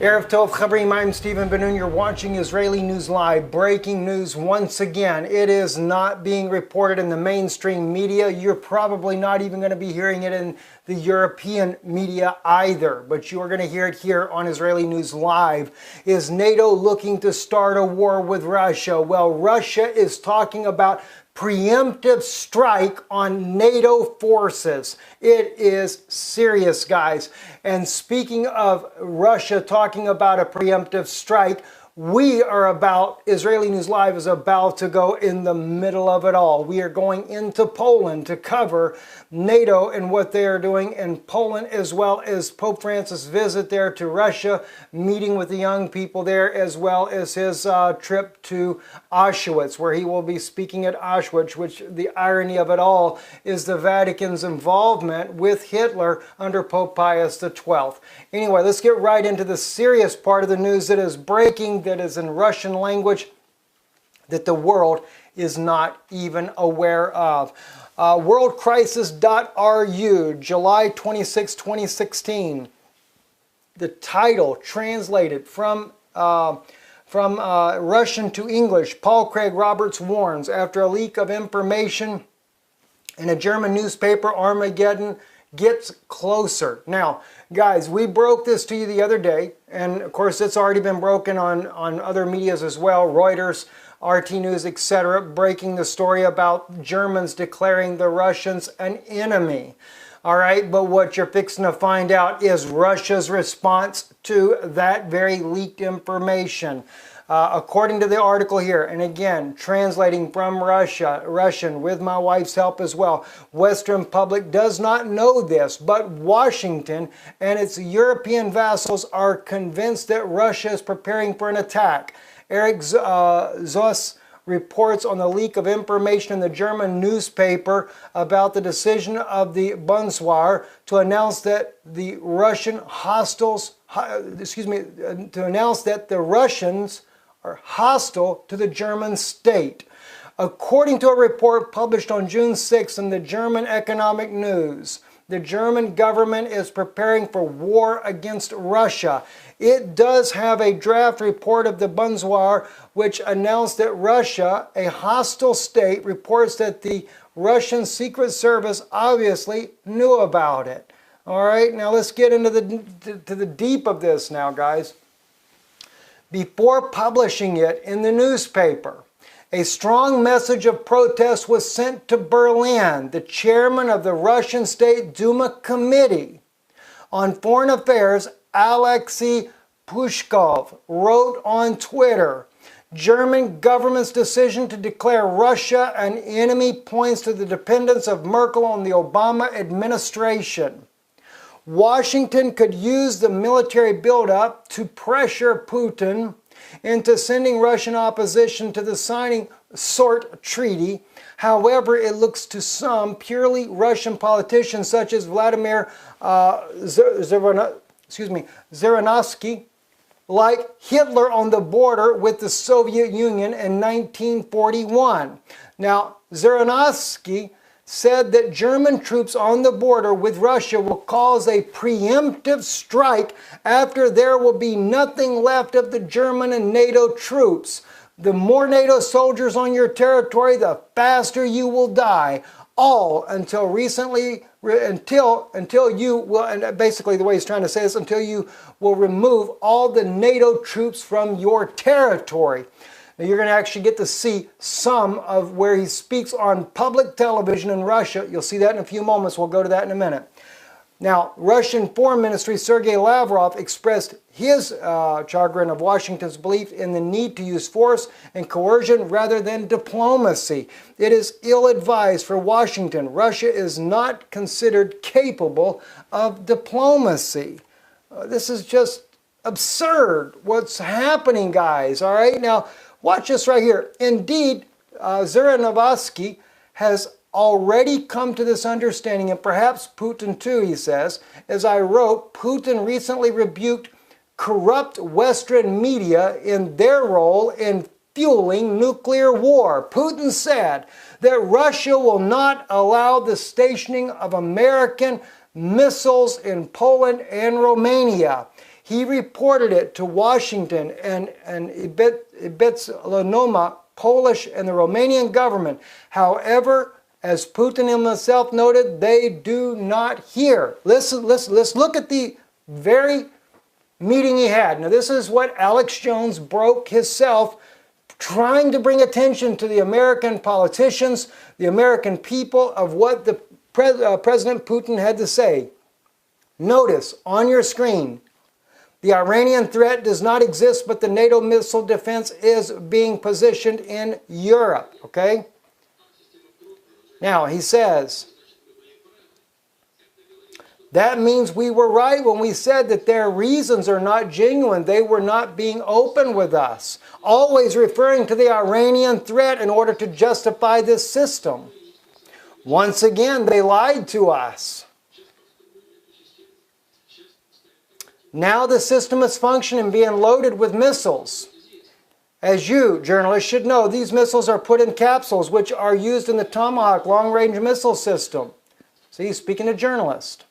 Erev Tov Chabrim, I'm Stephen Ben-Nun. You're watching Israeli News Live. Breaking news once again. It is not being reported in the mainstream media. You're probably not even going to be hearing it in the European media either, but you are going to hear it here on Israeli News Live. Is NATO looking to start a war with Russia? Well, Russia is talking about preemptive strike on NATO forces. It is serious, guys. And speaking of Russia talking about a preemptive strike, Israeli News Live is about to go in the middle of it all. We are going into Poland to cover NATO and what they are doing in Poland, as well as Pope Francis' visit there to Russia, meeting with the young people there, as well as his trip to Auschwitz, where he will be speaking at Auschwitz, which the irony of it all is the Vatican's involvement with Hitler under Pope Pius XII. Anyway, let's get right into the serious part of the news that is breaking, that is in Russian language, that the world is not even aware of. Worldcrisis.ru, July 26, 2016. The title translated from Russian to English: Paul Craig Roberts warns after a leak of information in a German newspaper, Armageddon gets closer. Now, guys, we broke this to you the other day, and of course it's already been broken on other medias as well, Reuters, RT News, etc., breaking the story about Germans declaring the Russians an enemy. All right, but what you're fixing to find out is Russia's response to that very leaked information. According to the article here, and again, translating from Russian with my wife's help as well, Western public does not know this, but Washington and its European vassals are convinced that Russia is preparing for an attack. Eric Zoss reports on the leak of information in the German newspaper about the decision of the Bundeswehr to announce that the Russians are hostile to the German state. According to a report published on June 6 in the German Economic News, the German government is preparing for war against Russia. It does have a draft report of the Bundeswehr which announced that Russia, a hostile state, reports that the Russian Secret Service obviously knew about it. All right, now let's get into the deep of this now, guys. Before publishing it in the newspaper, a strong message of protest was sent to Berlin. The chairman of the Russian State Duma Committee on Foreign Affairs, Alexei Pushkov, wrote on Twitter, German government's decision to declare Russia an enemy points to the dependence of Merkel on the Obama administration. Washington could use the military buildup to pressure Putin into sending Russian opposition to the signing SORT treaty. However, it looks to some purely Russian politicians such as Vladimir Zhirinovsky, like Hitler on the border with the Soviet Union in 1941. Now, Zhirinovsky said that German troops on the border with Russia will cause a preemptive strike after there will be nothing left of the German and NATO troops. The more NATO soldiers on your territory, the faster you will die. All until you will, and basically the way he's trying to say this, until you will remove all the NATO troops from your territory. Now, you're going to actually get to see some of where he speaks on public television in Russia. You'll see that in a few moments. We'll go to that in a minute. Now, Russian Foreign Ministry Sergei Lavrov expressed his chagrin of Washington's belief in the need to use force and coercion rather than diplomacy. It is ill-advised for Washington. Russia is not considered capable of diplomacy. This is just absurd what's happening, guys. All right, now watch this right here. Indeed, Zhirinovsky has already come to this understanding, and perhaps Putin too, he says. As I wrote, Putin recently rebuked corrupt Western media in their role in fueling nuclear war. Putin said that Russia will not allow the stationing of American missiles in Poland and Romania. He reported it to Washington and Ibitsanoma, Polish, and the Romanian government. However, as Putin himself noted, they do not hear. Let's look at the very meeting he had. Now, this is what Alex Jones broke himself, trying to bring attention to the American politicians, the American people, of what the President Putin had to say. Notice on your screen, the Iranian threat does not exist, but the NATO missile defense is being positioned in Europe. Okay? Now, he says, that means we were right when we said that their reasons are not genuine. They were not being open with us. Always referring to the Iranian threat in order to justify this system. Once again, they lied to us. Now the system is functioning, being loaded with missiles. As you, journalists, should know, these missiles are put in capsules, which are used in the Tomahawk long-range missile system. See, speaking to journalists.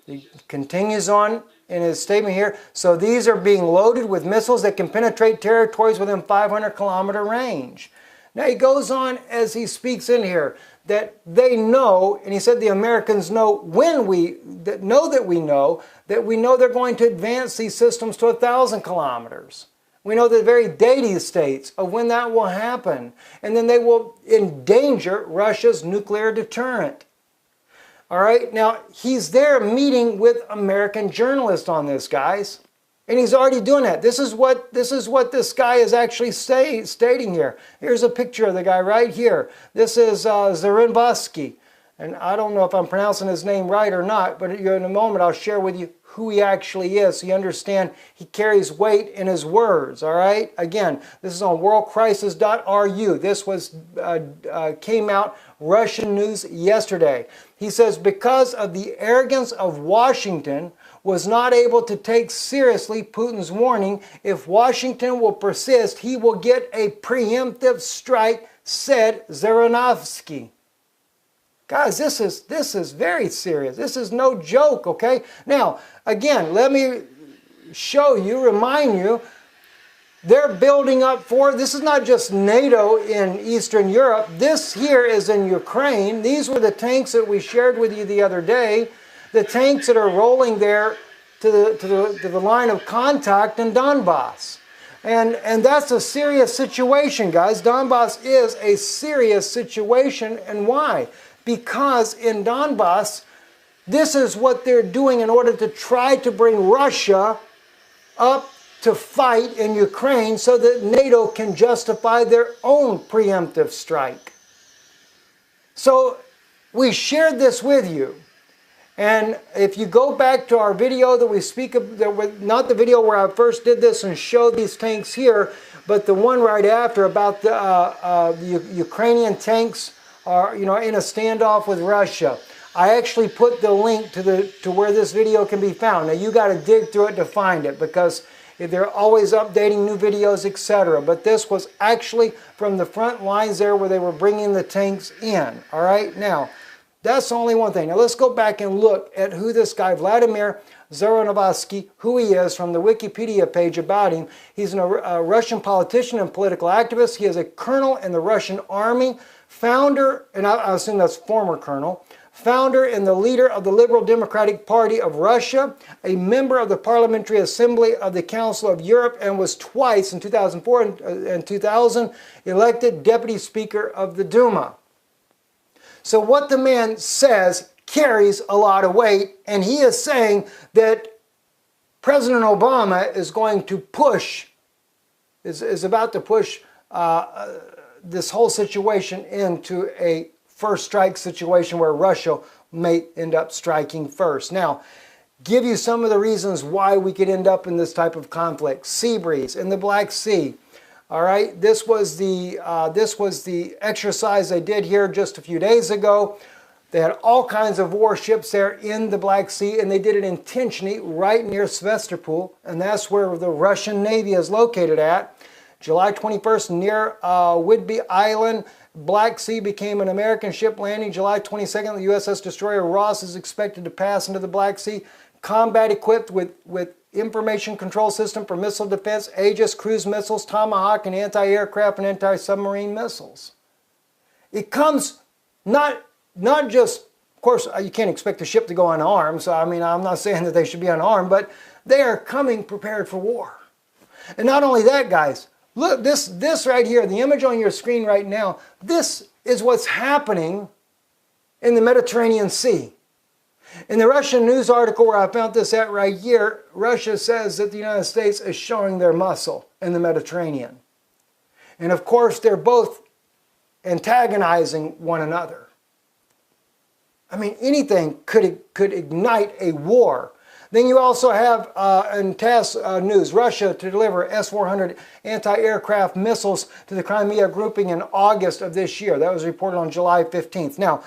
He continues on in his statement here. So these are being loaded with missiles that can penetrate territories within 500-kilometer range. Now he goes on as he speaks in here that they know, and he said the Americans know that we know they're going to advance these systems to 1,000 kilometers. We know the very date he states of when that will happen. And then they will endanger Russia's nuclear deterrent. All right, now he's there meeting with American journalists on this, guys. And he's already doing that. This is what this guy is actually stating here. Here's a picture of the guy right here. This is Zarembowski. And I don't know if I'm pronouncing his name right or not, but in a moment I'll share with you who he actually is so you understand he carries weight in his words, all right? Again, this is on worldcrisis.ru. This came out Russian news yesterday. He says, because of the arrogance of Washington, was not able to take seriously Putin's warning. If Washington will persist, he will get a preemptive strike, said Zaranovsky. Guys, this is very serious. This is no joke, okay? Now, again, let me remind you, they're building up for, this is not just NATO in Eastern Europe. This here is in Ukraine. These were the tanks that we shared with you the other day. The tanks that are rolling there to the line of contact in Donbass. And that's a serious situation, guys. Donbass is a serious situation. And why? Because in Donbass, this is what they're doing in order to try to bring Russia up to fight in Ukraine so that NATO can justify their own preemptive strike. So we shared this with you. And if you go back to our video that we speak of, not the video where I first did this and showed these tanks here, but the one right after about the Ukrainian tanks are, in a standoff with Russia. I actually put the link to where this video can be found. Now you got to dig through it to find it because they're always updating new videos, etc. But this was actually from the front lines there where they were bringing the tanks in. All right, now that's only one thing. Now let's go back and look at who this guy, Vladimir Zaranovsky, who he is from the Wikipedia page about him. He's a Russian politician and political activist. He is a colonel in the Russian army, founder, and I assume that's former colonel, founder and the leader of the Liberal Democratic Party of Russia, a member of the Parliamentary Assembly of the Council of Europe, and was twice, in 2004 and 2000, elected Deputy Speaker of the Duma. So what the man says carries a lot of weight, and he is saying that President Obama is going to push, is about to push this whole situation into a first strike situation where Russia may end up striking first. Now, give you some of the reasons why we could end up in this type of conflict. Sea breeze in the Black Sea. All right, this was the exercise they did here just a few days ago. They had all kinds of warships there in the Black Sea, and they did it intentionally right near Sevastopol, and that's where the Russian Navy is located at. July 21st, near Whidbey Island, Black Sea, became an American ship landing. July 22nd, the USS destroyer Ross is expected to pass into the Black Sea. Combat equipped with information control system for missile defense, Aegis cruise missiles, Tomahawk, and anti-aircraft and anti-submarine missiles. It comes not just, of course, you can't expect a ship to go unarmed, so I mean, I'm not saying that they should be unarmed, but they are coming prepared for war. And not only that, guys, look, this right here, the image on your screen right now, this is what's happening in the Mediterranean Sea. In the Russian news article where I found this at right here, Russia says that the United States is showing their muscle in the Mediterranean. And of course, they're both antagonizing one another. I mean, anything could ignite a war. Then you also have, in TASS news, Russia to deliver S-400 anti-aircraft missiles to the Crimea grouping in August of this year. That was reported on July 15th. Now,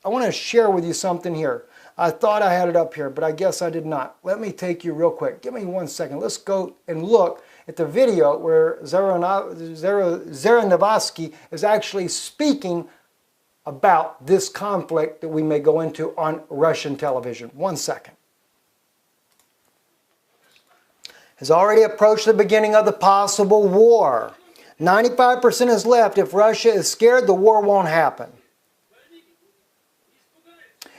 I want to share with you something here. I thought I had it up here, but I guess I did not. Let me take you real quick. Give me 1 second. Let's go and look at the video where Zaranovsky is actually speaking about this conflict that we may go into on Russian television. 1 second. Has already approached the beginning of the possible war. 95% is left. If Russia is scared, the war won't happen.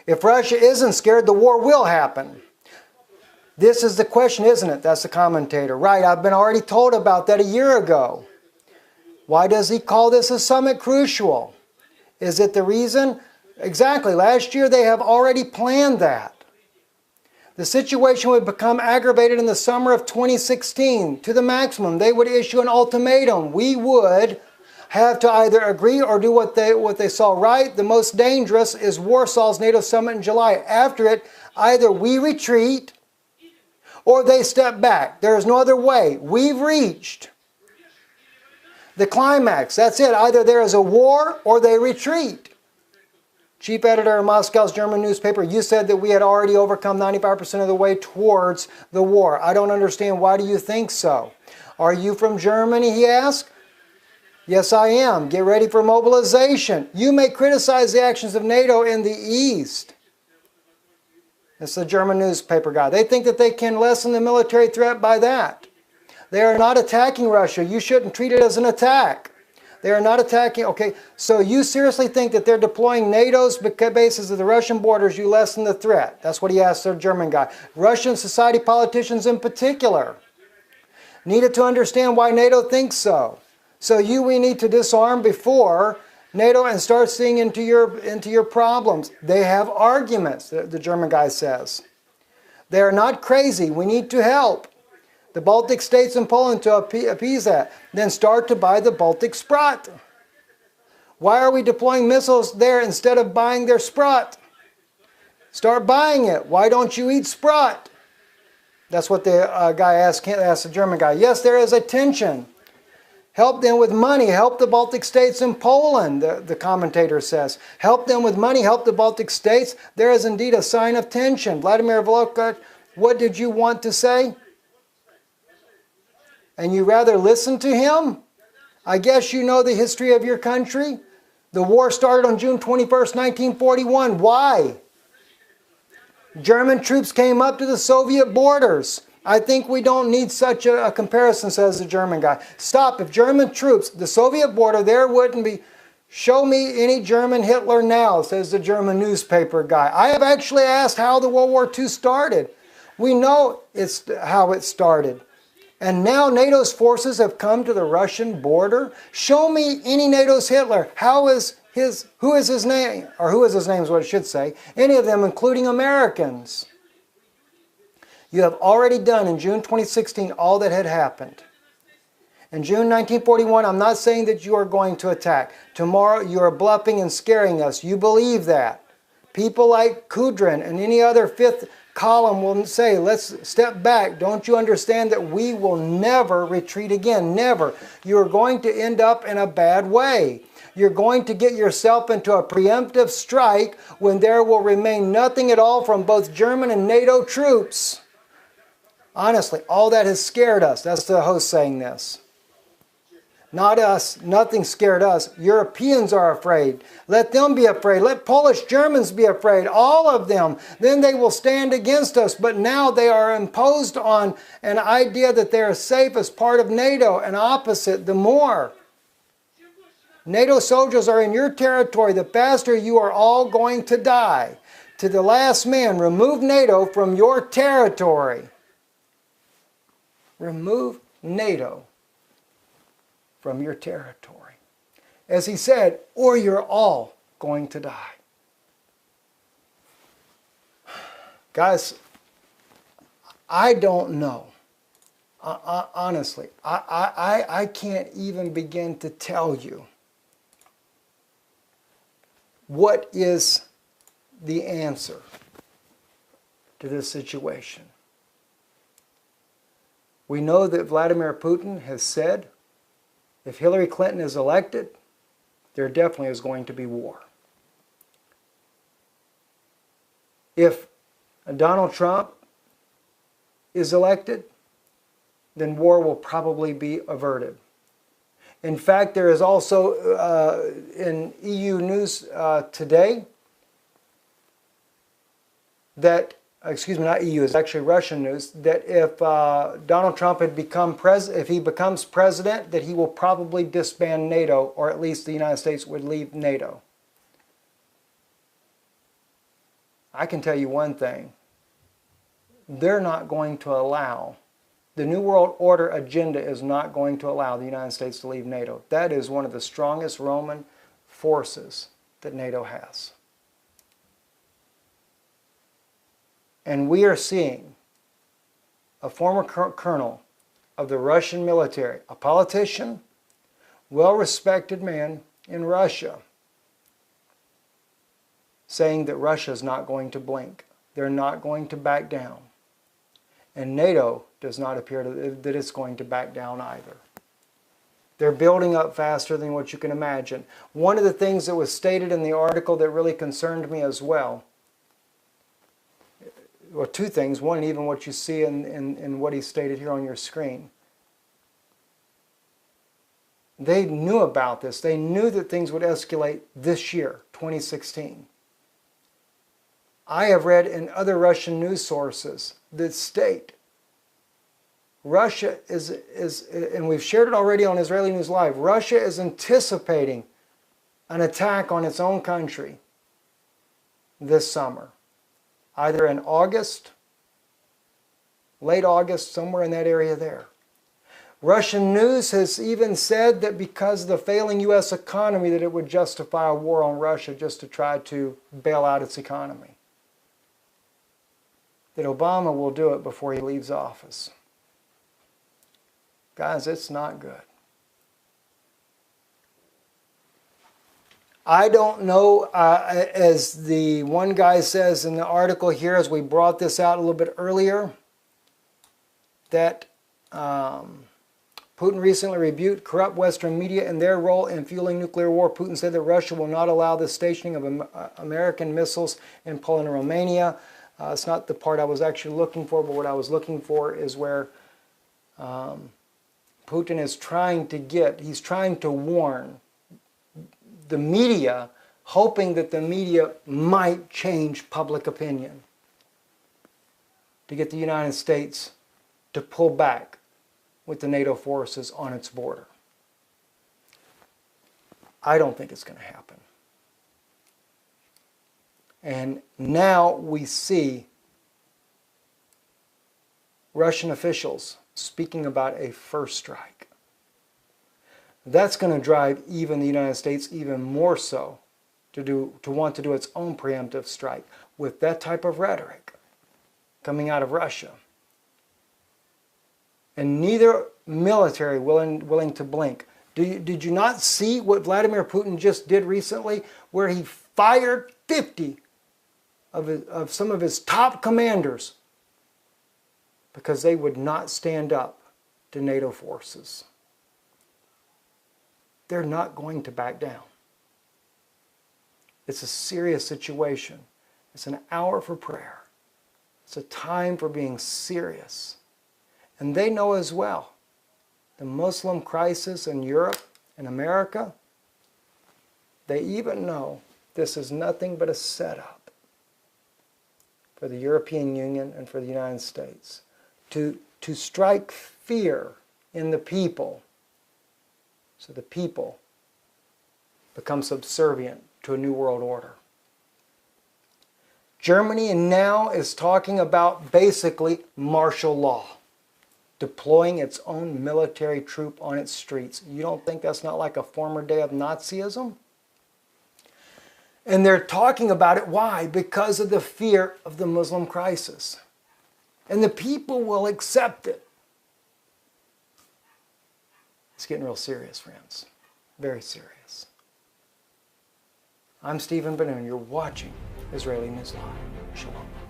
If Russia isn't scared, the war will happen. This is the question, isn't it? That's the commentator. Right, I've been already told about that a year ago. Why does he call this a summit crucial? Is it the reason? Exactly. Last year they have already planned that. The situation would become aggravated in the summer of 2016 to the maximum. They would issue an ultimatum. We would have to either agree or do what they saw right. The most dangerous is Warsaw's NATO summit in July. After it, either we retreat or they step back. There is no other way. We've reached the climax. That's it. Either there is a war or they retreat. Chief editor of Moscow's German newspaper, you said that we had already overcome 95% of the way towards the war. I don't understand. Why do you think so? Are you from Germany, he asked. Yes, I am. Get ready for mobilization. You may criticize the actions of NATO in the East. That's the German newspaper guy. They think that they can lessen the military threat by that. They are not attacking Russia. You shouldn't treat it as an attack. They are not attacking. Okay, so you seriously think that they're deploying NATO's bases at the Russian borders, you lessen the threat? That's what he asked the German guy. Russian society politicians in particular needed to understand why NATO thinks so. So we need to disarm before NATO and start seeing into your problems. They have arguments, the German guy says. They are not crazy. We need to help the Baltic states and Poland to appease that. Then start to buy the Baltic Sprott. Why are we deploying missiles there instead of buying their Sprott? Start buying it. Why don't you eat Sprott? That's what the guy asked the German guy. Yes, there is a tension. Help them with money. Help the Baltic states and Poland, the commentator says. Help them with money. Help the Baltic states. There is indeed a sign of tension. Vladimir Volokh, what did you want to say? And you rather listen to him? I guess you know the history of your country. The war started on June 21st, 1941. Why? German troops came up to the Soviet borders. I think we don't need such a comparison, says the German guy. Stop. If German troops, the Soviet border, there wouldn't be. Show me any German Hitler now, says the German newspaper guy. I have actually asked how the World War II started. We know it's how it started. And now NATO's forces have come to the Russian border. Show me any NATO's Hitler. Who is his name? Or who is his name is what it should say. Any of them, including Americans. You have already done in June 2016 all that had happened. In June 1941, I'm not saying that you are going to attack. Tomorrow you are bluffing and scaring us. You believe that. People like Kudrin and any other fifth column will say, let's step back. Don't you understand that we will never retreat again? Never. You're going to end up in a bad way. You're going to get yourself into a preemptive strike when there will remain nothing at all from both German and NATO troops. Honestly, all that has scared us. That's the host saying this. Not us. Nothing scared us. Europeans are afraid. Let them be afraid. Let Polish Germans be afraid. All of them. Then they will stand against us. But now they are imposed on an idea that they are safe as part of NATO. And opposite, the more NATO soldiers are in your territory, the faster you are all going to die. To the last man, remove NATO from your territory. Remove NATO from your territory. As he said, or you're all going to die. Guys, I don't know. Honestly, I can't even begin to tell you what is the answer to this situation. We know that Vladimir Putin has said if Hillary Clinton is elected, there definitely is going to be war. If Donald Trump is elected, then war will probably be averted. In fact, there is also in EU news today that, excuse me, not EU, it's actually Russian news, that if Donald Trump had become if he becomes president, that he will probably disband NATO, or at least the United States would leave NATO. I can tell you one thing. They're not going to allow, the New World Order agenda is not going to allow the United States to leave NATO. That is one of the strongest Roman forces that NATO has. And we are seeing a former colonel of the Russian military, a politician, well-respected man in Russia, saying that Russia is not going to blink. They're not going to back down. And NATO does not appear that it's going to back down either. They're building up faster than what you can imagine. One of the things that was stated in the article that really concerned me as well, well, two things. One, even what you see in what he stated here on your screen. They knew about this. They knew that things would escalate this year, 2016. I have read in other Russian news sources that state Russia is, and we've shared it already on Israeli News Live, Russia is anticipating an attack on its own country this summer. Either in August, late August, somewhere in that area there. Russian news has even said that because of the failing U.S. economy that it would justify a war on Russia just to try to bail out its economy. That Obama will do it before he leaves office. Guys, it's not good. I don't know, as the one guy says in the article here, as we brought this out a little bit earlier, that Putin recently rebuked corrupt Western media in their role in fueling nuclear war. Putin said that Russia will not allow the stationing of American missiles in Poland and Romania. It's not the part I was actually looking for, but what I was looking for is where Putin is trying to he's trying to warn the media, hoping that the media might change public opinion to get the United States to pull back with the NATO forces on its border. I don't think it's going to happen. And now we see Russian officials speaking about a first strike. That's going to drive even the United States even more so to want to do its own preemptive strike with that type of rhetoric coming out of Russia. And neither military willing to blink. Did you not see what Vladimir Putin just did recently, where he fired 50 of some of his top commanders because they would not stand up to NATO forces? They're not going to back down. It's a serious situation. It's an hour for prayer. It's a time for being serious. And they know as well, the Muslim crisis in Europe In America, they even know this is nothing but a setup for the European Union and for the United States to strike fear in the people so the people become subservient to a new world order. Germany now is talking about basically martial law, deploying its own military troop on its streets. You don't think that's not like a former day of Nazism? And they're talking about it. Why? Because of the fear of the Muslim crisis. And the people will accept it. It's getting real serious, friends. Very serious. I'm Stephen Ben-Nun. You're watching Israeli News Live. Shalom.